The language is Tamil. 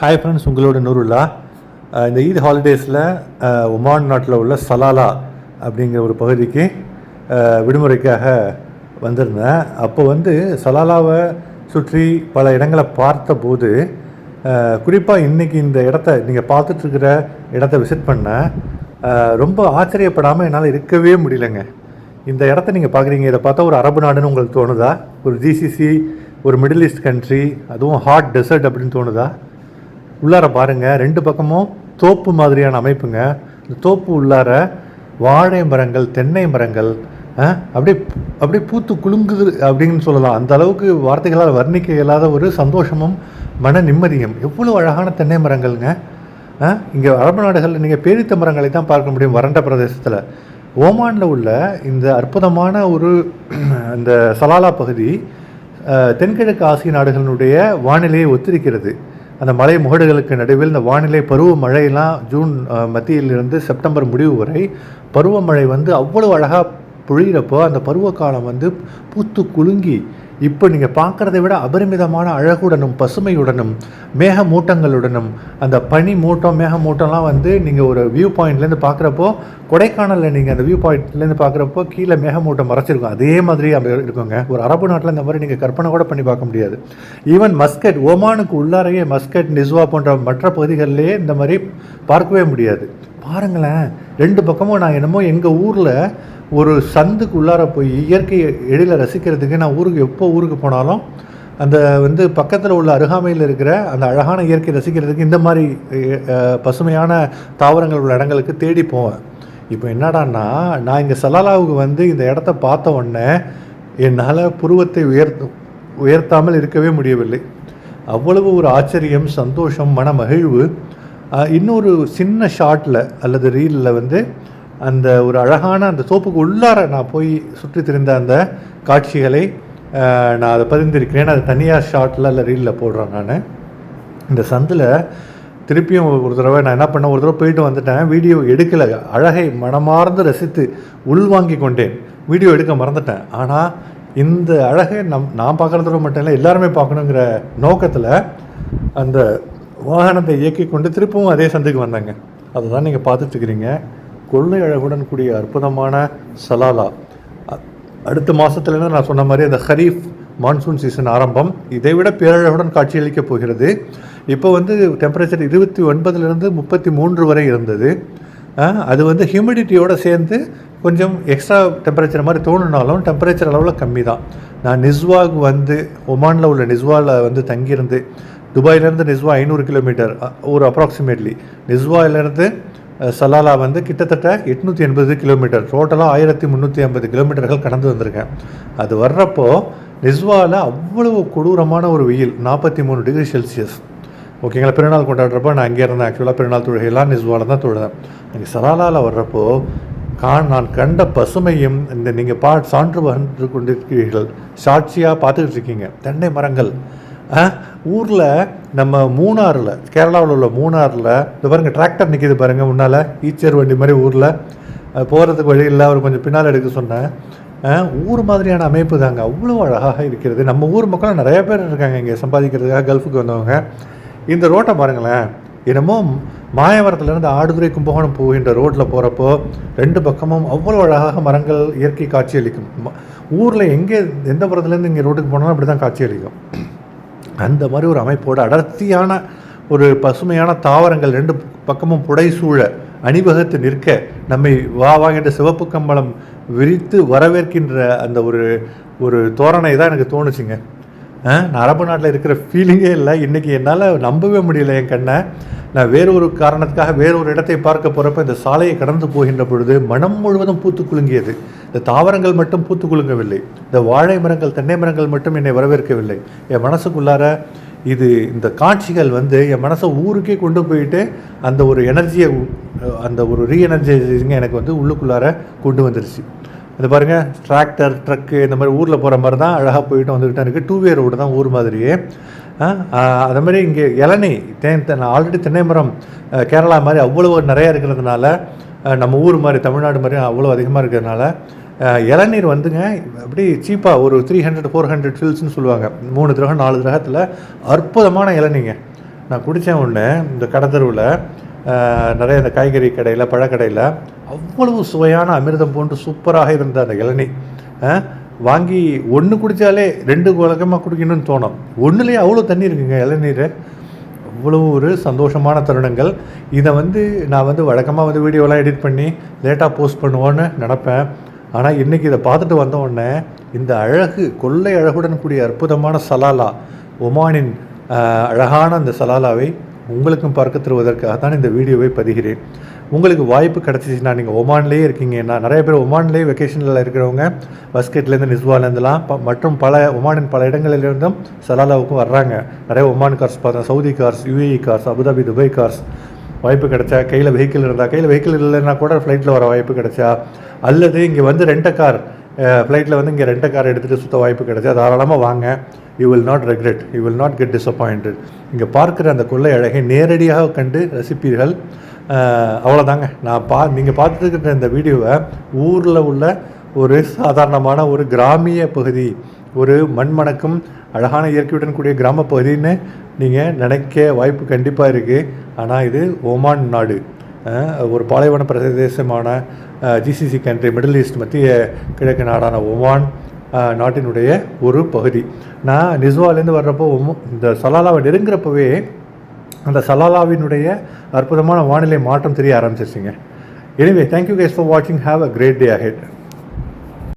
ஹாய் ஃப்ரெண்ட்ஸ், உங்களோட நூருல்லா. இந்த ஈத் ஹாலிடேஸில் ஒமான் நாட்டில் உள்ள சலாலா அப்படிங்கிற ஒரு பகுதிக்கு விடுமுறைக்காக வந்திருந்தேன். அப்போ சலாலாவை சுற்றி பல இடங்களை பார்த்தபோது, குறிப்பாக இன்றைக்கி இந்த இடத்த நீங்கள் பார்த்துட்ருக்கிற இடத்த விசிட் பண்ண ரொம்ப ஆச்சரியப்படாமல் என்னால் இருக்கவே முடியலைங்க. இந்த இடத்த நீங்கள் பார்க்குறீங்க, இதை பார்த்தா ஒரு அரபு நாடுன்னு உங்களுக்கு தோணுதா? ஒரு ஜிசிசி, ஒரு மிடில் ஈஸ்ட் கண்ட்ரி, அதுவும் ஹாட் டெசர்ட் அப்படின்னு தோணுதா? உள்ளார பாருங்கள், ரெண்டு பக்கமும் தோப்பு மாதிரியான அமைப்புங்க. இந்த தோப்பு உள்ளார வாழை மரங்கள், தென்னை மரங்கள் அப்படியே பூத்து குலுங்குது அப்படின்னு சொல்லலாம். அந்த அளவுக்கு வார்த்தைகளால் வர்ணிக்க இயலாத ஒரு சந்தோஷமும் மன நிம்மதியும். எவ்வளோ அழகான தென்னை மரங்கள்ங்க. இங்கே அரபு நாடுகளில் நீங்கள் பேரித்த மரங்களை தான் பார்க்க முடியும் வறண்ட பிரதேசத்தில். ஓமானில் உள்ள இந்த அற்புதமான ஒரு இந்த சலாலா பகுதி தென்கிழக்கு ஆசிய நாடுகளினுடைய வானிலையை ஒத்திருக்கிறது. அந்த மலை முகடுகளுக்கு நடுவில் இந்த வானிலை பருவ மழையெல்லாம் ஜூன் மத்தியிலிருந்து செப்டம்பர் முடிவு வரை பருவமழை அவ்வளோ அழகாக பொழிகிறப்போ அந்த பருவகாலம் பூத்து குலுங்கி இப்போ நீங்கள் பார்க்குறதை விட அபரிமிதமான அழகுடனும் பசுமையுடனும் மேகமூட்டங்களுடனும், அந்த பனி மூட்டம் மேகமூட்டம்லாம் நீங்கள் ஒரு வியூ பாயிண்ட்லேருந்து பார்க்குறப்போ, கொடைக்கானலில் நீங்கள் அந்த வியூ பாயிண்ட்லேருந்து பார்க்குறப்போ கீழே மேகமூட்டம் மறைச்சிருக்கும். அதே மாதிரி அப்படி இருக்குங்க. ஒரு அரபு நாட்டில் இந்த மாதிரி நீங்கள் கற்பனை கூட பண்ணி பார்க்க முடியாது. ஈவன் மஸ்கட், ஓமானுக்கு உள்ளாரையே மஸ்கட், நிஸ்வா போன்ற மற்ற பகுதிகளிலேயே இந்த மாதிரி பார்க்கவே முடியாது. பாருங்களேன், ரெண்டு பக்கமும் நான் என்னமோ எங்கள் ஊரில் ஒரு சந்துக்கு உள்ளார போய் இயற்கையை எழில ரசிக்கிறதுக்கு, நான் எப்போ ஊருக்கு போனாலும் அந்த பக்கத்தில் உள்ள அருகாமையில் இருக்கிற அந்த அழகான இயற்கை ரசிக்கிறதுக்கு இந்த மாதிரி பசுமையான தாவரங்கள் உள்ள இடங்களுக்கு தேடி போவேன். இப்போ என்னடான்னா, நான் இங்கே சலாலாவுக்கு இந்த இடத்த பார்த்த உடனே என்னால் புருவத்தை உயர்த்தாமல் இருக்கவே முடியவில்லை. அவ்வளவு ஒரு ஆச்சரியம், சந்தோஷம், மன மகிழ்வு. இன்னொரு சின்ன ஷார்ட்டில் அல்லது ரீலில் அந்த ஒரு அழகான அந்த தோப்புக்கு உள்ளார நான் போய் சுற்றி திரிந்த அந்த காட்சிகளை நான் அதை பதிந்திருக்கிறேன். அது தனியாக ஷார்ட்டில் இல்லை ரீலில் போடுறேன். நான் இந்த சந்தில் திருப்பியும் ஒரு தடவை நான் என்ன பண்ணேன், ஒரு தடவை போயிட்டு வந்துட்டேன். வீடியோ எடுக்கலை. அழகை மனமார்ந்து ரசித்து உள்வாங்கி கொண்டேன். வீடியோ எடுக்க மறந்துட்டேன். ஆனால் இந்த அழகை நான் பார்க்குறதோட மட்டும் இல்லை, எல்லாருமே பார்க்கணுங்கிற நோக்கத்தில் அந்த வாகனத்தை இயக்கி கொண்டு திருப்பவும் அதே சந்துக்கு வந்தாங்க. அதை தான் நீங்கள் பார்த்துட்ருக்கிறீங்க. கொள்ளை அழகுடன் கூடிய அற்புதமான சலாலா. அடுத்த மாதத்துலேருந்து நான் சொன்ன மாதிரி அந்த ஹரீஃப் மான்சூன் சீசன் ஆரம்பம். இதை விட பேரழகுடன் காட்சியளிக்கப் போகிறது. இப்போ டெம்பரேச்சர் 29லேருந்து 33 வரை இருந்தது. அது ஹியூமிடிட்டியோடு சேர்ந்து கொஞ்சம் எக்ஸ்ட்ரா டெம்பரேச்சர் மாதிரி தோணுனாலும் டெம்பரேச்சர் அளவில் கம்மி தான். நான் நிஸ்வாவுக்கு ஒமானில் உள்ள நிஸ்வாவில் தங்கியிருந்து, துபாயிலேருந்து நிஸ்வா 500 கிலோமீட்டர் ஒரு அப்ராக்சிமேட்லி. நிஸ்வாவிலேருந்து சலாலா கிட்டத்தட்ட 880 கிலோமீட்டர், டோட்டலாக 1350 கிலோமீட்டர்கள் கடந்து வந்திருக்கேன். அது வர்றப்போ நிஸ்வாவில் அவ்வளவு கொடூரமான ஒரு வெயில், 43 டிகிரி செல்சியஸ். ஓகேங்களா. பெருநாள் கொண்டாடுறப்போ நான் அங்கே இருந்தேன். ஆக்சுவலாக பெருநாள் தொழுகையெல்லாம் நிஸ்வாவில் தான் தொழுதேன். நீங்கள் சலாலாவில் வர்றப்போ நான் கண்ட பசுமையும் நீங்கள் சான்று வந்து கொண்டிருக்கிறீர்கள், சாட்சியாக பார்த்துக்கிட்டு இருக்கீங்க. தென்னை மரங்கள். ஊரில் நம்ம மூணாறில், கேரளாவில் உள்ள மூணாறில் இந்த பாருங்கள், டிராக்டர் நிற்கிது பாருங்கள் முன்னால், ஈச்சர் வண்டி மாதிரி. ஊரில் போகிறதுக்கு வழி இல்லை, அவர் கொஞ்சம் பின்னால் எடுக்க சொன்னேன். ஊர் மாதிரியான அமைப்பு தாங்க, அவ்வளோ அழகாக இருக்கிறது. நம்ம ஊர் மக்களும் நிறைய பேர் இருக்காங்க இங்கே சம்பாதிக்கிறதுக்காக, கல்ஃபுக்கு வந்தவங்க. இந்த ரோட்டை பாருங்களேன், என்னமோ மாயவரத்துலேருந்து ஆடுதுறை கும்பகோணம் போகின்ற ரோட்டில் போகிறப்போ ரெண்டு பக்கமும் அவ்வளோ அழகாக மரங்கள், இயற்கை காட்சி அளிக்கும். ஊரில் எங்கே எந்த புறத்துலேருந்து இங்கே ரோட்டுக்கு போனாலும் அப்படி தான் காட்சி அளிக்கும். அந்த மாதிரி ஒரு அமைப்போடு அடர்த்தியான ஒரு பசுமையான தாவரங்கள் ரெண்டு பக்கமும் புடைசூழ அணிவகுத்து நிற்க, நம்மை வாங்கின்ற சிவப்பு கம்பளம் விரித்து வரவேற்கின்ற அந்த ஒரு தோரணை தான் எனக்கு தோணுச்சுங்க. நான் அரபு நாட்டில் இருக்கிற ஃபீலிங்கே இல்லை. இன்றைக்கி என்னால் நம்பவே முடியல என் கண்ணை. நான் வேறொரு காரணத்துக்காக வேறொரு இடத்தை பார்க்க போகிறப்ப இந்த சாலையை கடந்து போகின்ற பொழுது மனம் முழுவதும் பூத்து குலுங்கியது. இந்த தாவரங்கள் மட்டும் பூத்து குலுங்கவில்லை, இந்த வாழை மரங்கள், தென்னை மரங்கள் மட்டும் என்னை வரவேற்கவில்லை. என் மனசுக்குள்ளார இந்த காட்சிகள் என் மனசை ஊருக்கே கொண்டு போயிட்டு அந்த ஒரு எனர்ஜியை, அந்த ஒரு ரீஎனர்ஜைசிங்க எனக்கு உள்ளுக்குள்ளார கொண்டு வந்துருச்சு. இது பாருங்கள், டிராக்டர், ட்ரக்கு இந்த மாதிரி ஊரில் போகிற மாதிரி தான் அழகாக போயிட்டு வந்துக்கிட்டே இருக்குது. 2-வே ரோடு தான் ஊர் மாதிரியே. அது மாதிரி இங்கே இளநீ ஆல்ரெடி தென்னை மரம் கேரளா மாதிரி அவ்வளோ நிறையா இருக்கிறதுனால, நம்ம ஊர் மாதிரி தமிழ்நாடு மாதிரி அவ்வளோ அதிகமாக இருக்கிறதுனால இளநீர் அப்படி சீப்பாக ஒரு 300-400 ஃபில்ஸ்ன்னு சொல்லுவாங்க. 3 கிரகம் 4 கிரகத்தில் அற்புதமான இளநீங்க. நான் குடித்தேன் ஒன்று இந்த கடத்தருவில் நிறைய இந்த காய்கறி கடையில் பழக்கடையில் அவ்வளவு சுவையான அமிர்தம் போன்று சூப்பராக இருந்த அந்த இளநீ வாங்கி ஒன்று குடித்தாலே 2 உலகமாக குடிக்கணும்னு தோணும். ஒன்றுலேயே அவ்வளோ தண்ணி இருக்குங்க இளநீர். அவ்வளோ ஒரு சந்தோஷமான தருணங்கள். இதை நான் வழக்கமாக வீடியோலாம் எடிட் பண்ணி லேட்டாக போஸ்ட் பண்ணுவோன்னு நினப்பேன். ஆனால் இன்றைக்கி இதை பார்த்துட்டு வந்த உடனே இந்த அழகு கொள்ளை அழகுடன் கூடிய அற்புதமான சலாலா, ஒமானின் அழகான அந்த சலாலாவை உங்களுக்கும் பார்க்க தருவதற்காக தான் இந்த வீடியோவை பதிகிறேன். உங்களுக்கு வாய்ப்பு கிடச்சிச்சின்னா நீங்கள் ஒமான்லேயே இருக்கீங்கன்னா, நிறைய பேர் ஒமான்லேயே வெக்கேஷனில் இருக்கிறவங்க பஸ்கெட்லேருந்து நிஸ்வாலேருந்துலாம் மற்றும் ஒமானின் பல இடங்களிலிருந்தும் சலாலாவுக்கும் வர்றாங்க. நிறைய ஒமான் கார்ஸ் பார்த்தேன், Saudi cars, UAE cars, Abu Dhabi, Dubai cars. வாய்ப்பு கிடைச்சா, கையில் வெஹிக்கிள் இல்லைன்னா கூட ஃப்ளைட்டில் வர வாய்ப்பு கிடைச்சா, அல்லது இங்கே ரெண்ட் கார் ஃப்ளைட்டில் இங்கே ரெண்ட் கார் எடுத்துகிட்டு சுற்ற வாய்ப்பு கிடைச்சா தாராளமாக வாங்க. You will not regret, you will not get disappointed. இங்கே பார்க்குற அந்த கொள்ளை அழகை நேரடியாக கண்டு ரசிப்பீர்கள். அவ்வளோதாங்க. நீங்கள் பார்த்துக்கிட்ட இந்த வீடியோவை ஊரில் உள்ள ஒரு சாதாரணமான ஒரு கிராமிய பகுதி, ஒரு மண்மணக்கும் அழகான இயற்கையுடன் கூடிய கிராம பகுதின்னு நீங்கள் நினைக்க வாய்ப்பு கண்டிப்பாக இருக்குது. ஆனால் இது ஒமான் நாடு, ஒரு பாலைவன பிரதேசமான ஜிசிசி கண்ட்ரி, மிடில் ஈஸ்ட், மத்திய கிழக்கு நாடான ஒமான் நாட்டினுடைய ஒரு பகுதி. நான் நிஸ்வாலேருந்து வர்றப்போ இந்த சலாலாவை நெருங்குறப்பவே அந்த சலாலாவினுடைய அற்புதமான வானிலை மாற்றம் தெரிய ஆரம்பிச்சிருச்சுங்க. எனிவே, தேங்க்யூ கைஸ் ஃபார் வாட்சிங். Have a great day ahead.